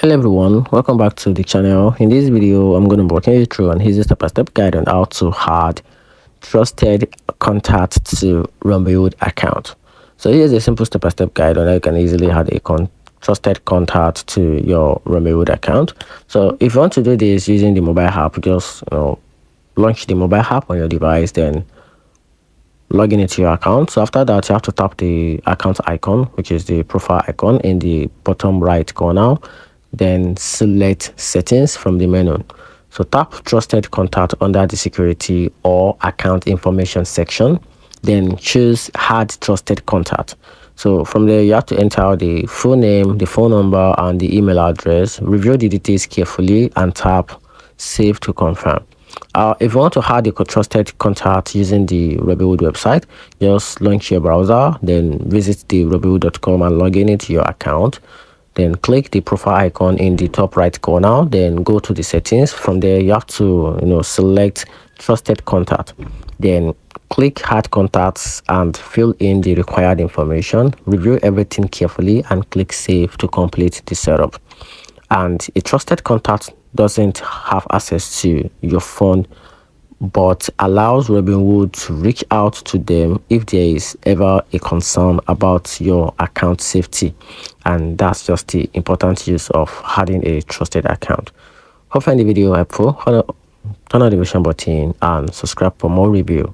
Hello everyone, welcome back to the channel. In this video I'm going to be walking you through an easy step-by-step guide on how to add trusted contact to Robinhood account. So here's a simple step-by-step guide on how you can easily add a trusted contact to your Robinhood account. So if you want to do this using the mobile app, just launch the mobile app on your device, then log in into your account. So after that, you have to tap the account icon, which is the profile icon in the bottom right corner, then select settings from the menu. So tap trusted contact under the security or account information section, then choose add trusted contact. So from there, you have to enter the full name, the phone number, and the email address. Review the details carefully and tap save to confirm. If you want to add a trusted contact using the Robinhood website, just launch your browser, then visit the robinhood.com and log in into your account. Then click the profile icon in the top right corner, then go to the settings. From there, you have to select trusted contact, then click add contacts and fill in the required information. Review everything carefully and click save to complete the setup. And a trusted contact doesn't have access to your phone, but allows Robinhood to reach out to them if there is ever a concern about your account safety. And that's just the important use of having a trusted account. Hope you find the video helpful. Turn on the notification button and subscribe for more review.